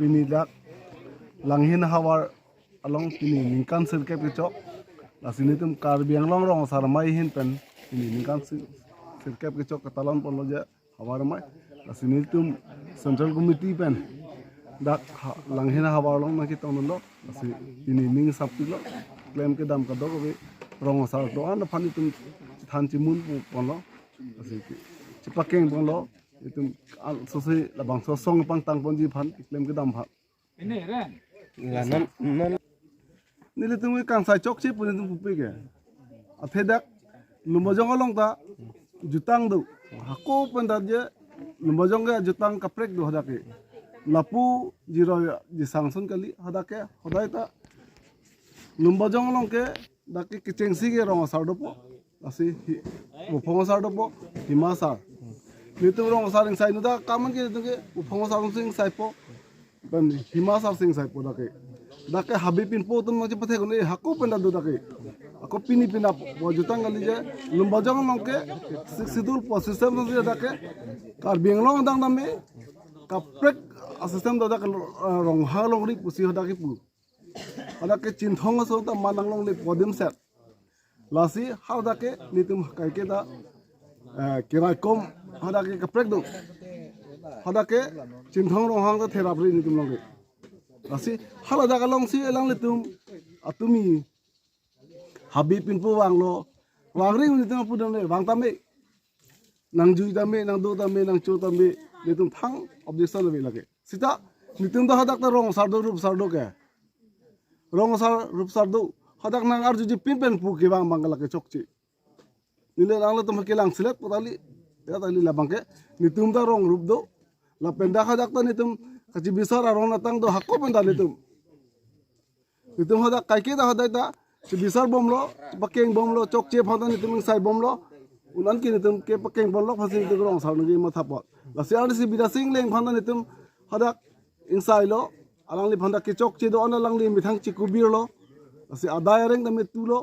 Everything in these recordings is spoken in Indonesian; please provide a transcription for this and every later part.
pinidak langhin hawar along pini ningkan sirke kecok lasini tum karbiang long rong sarmai hin pen pini ningkan sirke kecok ketalan poloja hawar mai lasini tum central committee pen dak langhin hawar long na kita nondo lasi pini ning sapti lo claim ke dam kadok be rong sar do an phani tum than chimun polo lasi cipakeng polo itu sose labang sosong pang tang ponji phan claim ke dam phan ini ren non nili tumi kang sai chok chi punin tum pupi ke athedak lumbojong along ta jutang du hako penda je lumbojong ga jutang kaprek du hadake lapu jiro ji sangsun kali hadake hodai ta lumbojong along ke dake kicengsi ge rong sardopo asi upong sardopo himasa nitu rong saring sai nu da kaman ke tu ke upong sarung sing sai po dan himasa sing sai po dake habipin po tum maji pathe gone hako penda du dake ako pini pina po jutang gali je lumbojong along ke sidul po system du dake kar binglong dang dame kaprek system do dake rong halong ri pusi hodake pu adake chinthong so ta manang long le podim set lasi hadake nitum kai ke da kirai kom hadake kaprek do hadake chinthong rong hang da therapri nitum long lasi hala daga long si elang litum atumi habipin pu wanglo wangri nitum pu dam le wang tame nang jui tame nang do tame nang chu tame nitum thang objection le lage sita nitum da hadak ta rong sardo rup sardo ke rong sar rup sardo hadak nang ar juji pin pu ke bang bangala ke chokchi nile nang le tum ke lang silet potali ya tali la bangke nitum da rong rup do la penda hadak ta nitum kaci bisar arong natang do hako penda nitum hadak kai ke da hadak ta ci bisar bomlo pakeng bomlo chokche phada nitum sai bomlo unan ki nitum ke pakeng bomlo phasi nitum rong sar ngi matha pot la siar si bida sing leng phanda nitum hadak insai lo alang li phanda ke chokche do ana lang li mithang ci kubir lo asi adai reng da metu lo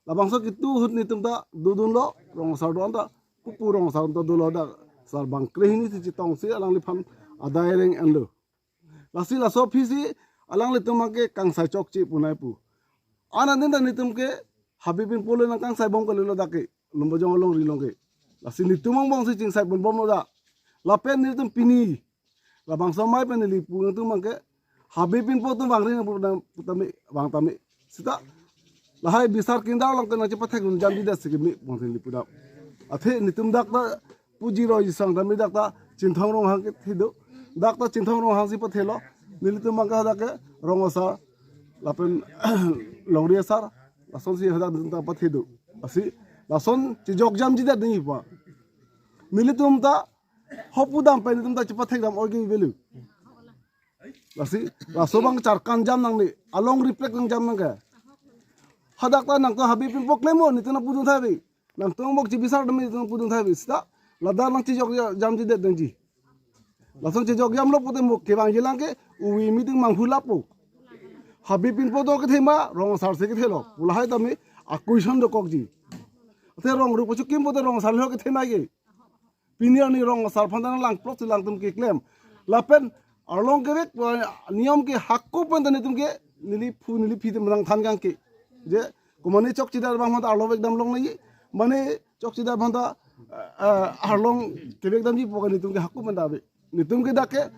labang so kitu hut nitum ta dudun lo rong sar do anda pupu rong sar do lo da sar bang krehini ci tong si alang li phan adai reng an lo lasi la so phisi alang li tumake kang sai chokchi punai pu anandin da nitum ke habibin polo nang kang sai bom ko lo dake lumbojong long ri long ke lasi nitumang bong si ching sai bom bom lo da la pen nitum pini la bang so mai pen li pu tum mangke habibin po tum bang ri putami bang tami sita la hai bisar kindar long kana chipa thak jam di da sikmi bong li pu da athe nitum dak ta puji ro isang da mi dak ta chinthong rong hang ke thido dak ta chinthong rong hang si pa thelo nilitum mangka da ke rong sa lapen longria sar lason si hada ta pa thido asi lason chi jok jam ji da ni pa nilitum ta hopu dam pa nilitum ta chipa thak dam orgi velu lasi lasobang charkan jam nang ni along reflect nang jam nang ka hadak ta nang to habipin poklemo nituna pudun thabi nang tong mok ji bisar dam nituna pudun thabi sta ladar nang chi jok jam ji de dengji lason chi jok jam lo pote mok ke bang jilang ke uwi meeting mang phula po habipin po do ke thema rong sar se ke thelo ulahai tami akuison do kokji the rong ru pochu kim pote rong sar lo ke thema ge pinier ni rong sar phandan lang plot lang tum ke claim lapen arlong ke niyom ke hakko panda ni tum ke nili phi mang than gang ke je komani chok chidar bang ma arlo ekdam long nai mane chok chidar banda arlong ke ekdam ji poka ni tum ke hakko panda be nitum ke dake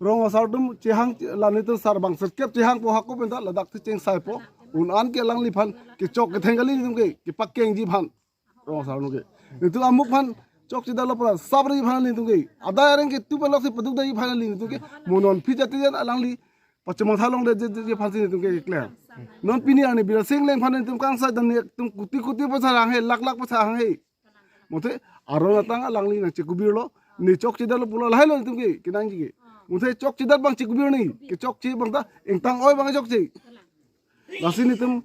rong asar dum chehang la nitum sar bang serkep chehang po hakko penda la dak cheng sai po un an ke lang li phan ke chok ke thengali nitum ke pakeng ji phan rong asar nu ke nitum amuk phan chok chidar lo pra sabri phan nitum ke ada reng ke tu pe lok se paduk dai phan li nitum ke monon phi jati jan alang li pachmang thalong de je phan si nitum ke clear non pini ani bir sing leng phan nitum kang sa dan tum kuti pa rang he lak pa sa hang he mote aro natang alang li na chekubir lo ni chok chidar lo pula lai lo nitum ke kinang ji ke mote chok chidar bang chekubir ni ke chok chi bang ta engtang oi bang chok chi lasi nitum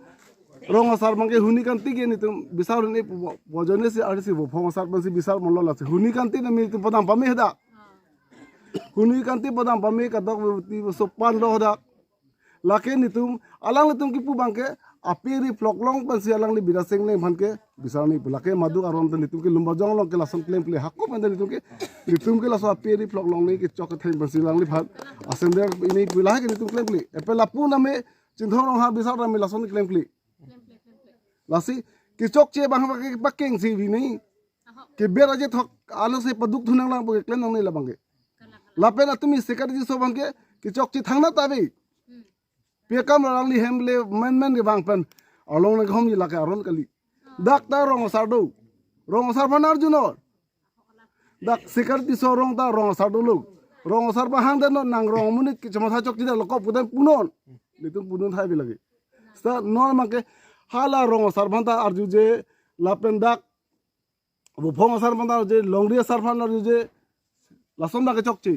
rong asar bang ke huni kan ti ke nitum bisar ni bojone se arsi bo phong asar bang si bisar mon lo la se huni kan ti na mi tu padam pami hada huni kan ti padam pami ka dok ti so pan lo hada lake nitum alang nitum ki pu bang ke apiri vlog long pan sialang li bida sing leng phan ke bisal ni pula ke madu aron tan nitum ke lumba jong long ke lason claim play hakko pan nitum ke laso apiri vlog long ni ke chok ke thain pan silang li phan asender ini pula ke nitum claim play epela pu na me chinthong rong ha bisal ra me lason claim play lasi ke chok che bang ke paking si vi ni ke bera je thok alo se paduk thunang lang ke claim nang ni labang ke lapen atumi security so bang ke chok che thangna tabe pe kam rang li hemle men ke bang pen along na khom ni la ka ron kali dak ta rong sar banar juno dak security so rong ta rong sar do lu rong sar ba hang den nang rong munit ke chama chok ti da lokop pudan punon nitum punun thai bi lagi sta non ma ke hala rong sar banta arju je lapen dak bu phong sar banta je longri sar phan arju je lasom da ke chok chi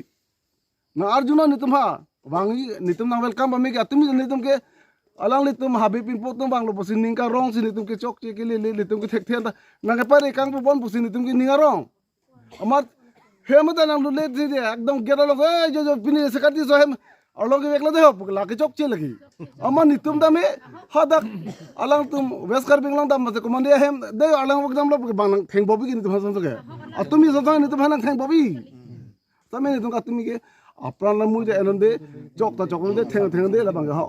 na arjuna nitum ha wangi nitum nang welcome ba me ke atumi nitum ke alang litum habi pin potum bang lo posin ningka rong sin nitum ke chok che ke le litum ke thek then ta nang pa re kang bon posin nitum ke ninga rong amat hemata nang lu le de ekdom gera lo jo pini sekati so hem along ke wekla de hop la ke chok che lagi ama nitum da me hadak alang tum weskar binglang dam se komande hem de alang ekdom lo bang theng bobi ke nitum hasan so ke atumi so nitum hanang theng bobi tame nitum ka atumi ke apran na mui de enonde chok ta chok de theng de la bang ha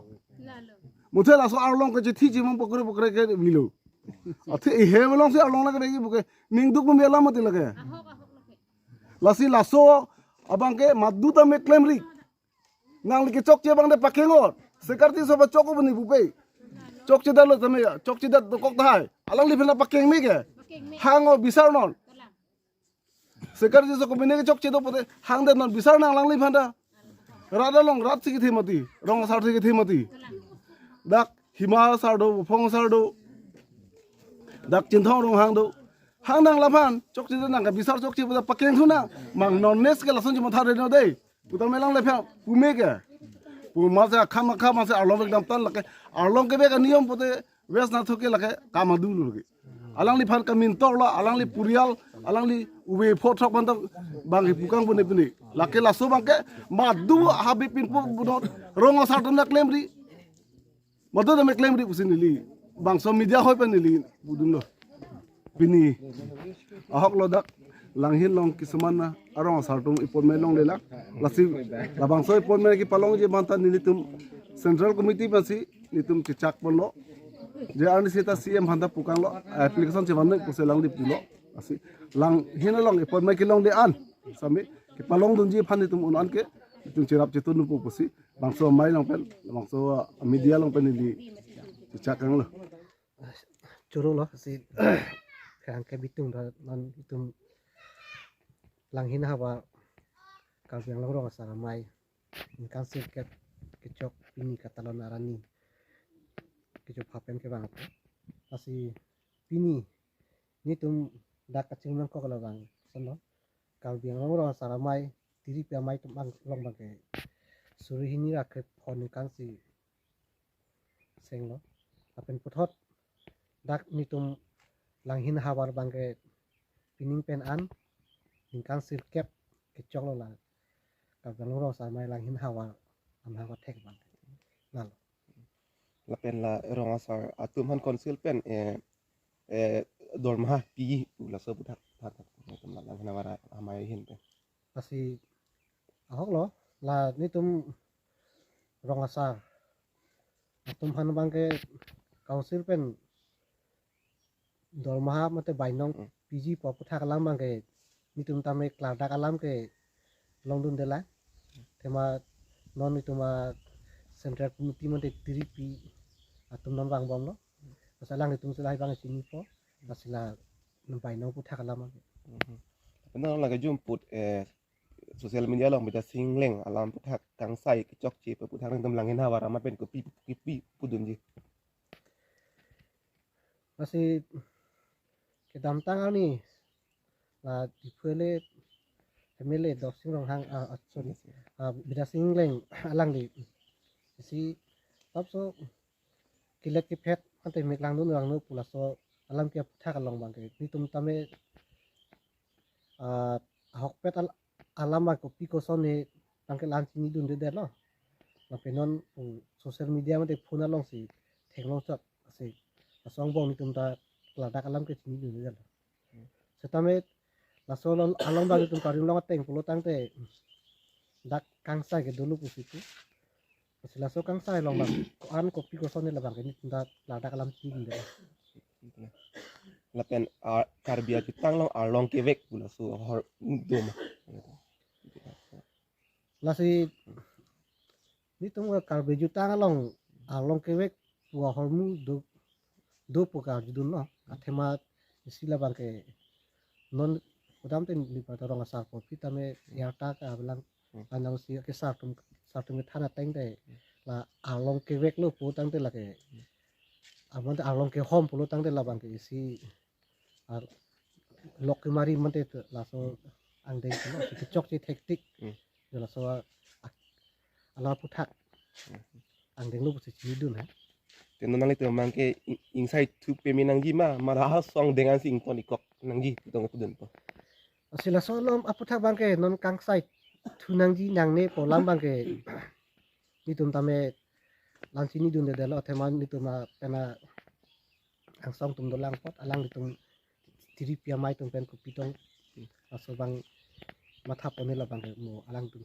मुझे लासो आरलों के चिट्ठी जीवन पकड़े के मिलो अथे हे मलों से आरलों लगे नहीं बुके निंग दुक में मेला मत लगे लासी लासो अबंग के मद्दुता में क्लेम री नांग के चौक चे बंग दे पकेंगो सेकरती सब चौक बनी बुपे चौक चे दलो तमे चौक चे दत कोक थाय अलंग लिफना पकेंग में के हांगो बिसार नॉन सेकरती सब बने के चौक चे दो पते हांग दे नॉन बिसार ना अलंग लिफना रादा लोंग रात से की थी मती रोंग सार से की थी मती dak hima sardo phong sardo dak chinthong rong hang dang lapan chok chi nang ka bisar chok chi pu pakeng thuna mang non nes ke lason chi ma thare no dei putar melang le pha pu me ke pu ma sa kham sa along ekdam tan lake along ke be ka niyom pote wes na thoke lake kam adu lu ke alang li phan ka min tor la alang li purial alang li ube pho thok ban bang hi pukang bu ne puni lake laso bang ke ma du habi pin pu bunot rong sa ton na claim ri madu da me claim ri pusin li bang so media hoi pan li budun lo bini ahok lo dak langhin long kisuman na arong sartung ipon me long lelak lasi labang so ipon me ki palong je banta nilitum central committee pasi nitum kichak pon lo je arni sita cm handa pukang lo application che ban ko se lang di pulo asi lang hin long ipon me ki long de an sami ki palong dun ji phan nitum on an ke tung chirap che tunu pu pusi bangso mai long pen bangso media long pen li chakang lo churu lo si kan ke bitung da non bitung langhin hawa kal yang lo ro sara mai kan sir ke chok ini katalon arani ke chok hapen ke bang asi pini ni tum da kaching man ko kala bang sono kal yang lo ro sara mai tiri pia mai tum bang long bang ke suri hini raket phone kan si senglo apen puthot dak nitum langhin hawar bangke pining pen an ingkan sir kep kecok lo la ka galoro sa mai langhin hawar am hawa tek bang lalo la pen la rong asar atum han konsil pen dorma pi la so budak phat tum la lang nawara amai hin pen pasti ahok lo la nitum rong asar atum han bangke council pen dormaha mate bainong PG poputha kalam bangke nitum tame klada kalam ke longdun dela tema non nituma central committee mate tiripi atum non bang bom lo pasalang nitum selai bang sini po masila bainong putha kalam pen la ga jum put social media long beta singleng alam puthak tang sai ki chok chi puthak nang tam lang hin hawara ma pen ko pi pudun ji masih kedam tang ni la dipele emele doksing rong hang sorry bida singleng alang di si tapso kilek ki phet ante meklang nun rang nu pulaso alam ke putha kalong bang ke nitum tame hok pet alam ba ko piko sone tangke lan sini dun de lo la penon social media mate phone along si thenglong chot asik asong bong nitum ta lada kalam ke sini dulu kan setame lasol along bagi tum karing long teng pulo tang te dak kangsa ke dulu pusitu asik laso kangsa long bang an kopi kosone la bang ini tum lada kalam sini dulu lapen karbia jutang long along kewek pula so hor doma lasi ni tum karbe jutang along kewek wa hormu do pokar judun no athema sila bang ke non udam ten lipa torong asar kopi tame yarta ka ablang anang si ke sartum thana teng te la along kewek lo pu tang te la ke amon along ke hom pulo tang te la bang ke isi ar lok ke mari mante la so ang deng ko si chok si hektik la so ala puthak ang deng lo pu si dun ha tenonang itu mangke inside tu peminang gima malah song dengan sing tonikok nanggi tong pudun po sila solom aputhak bang ke non kang sai thunang ji nang ne polam bang ke nitum tame lansini dun de lo thema nitum na pena ang song tum dolang pot alang nitum tiri pia mai tum pen kupitong aso bang matha pone la bang ke mo alang tum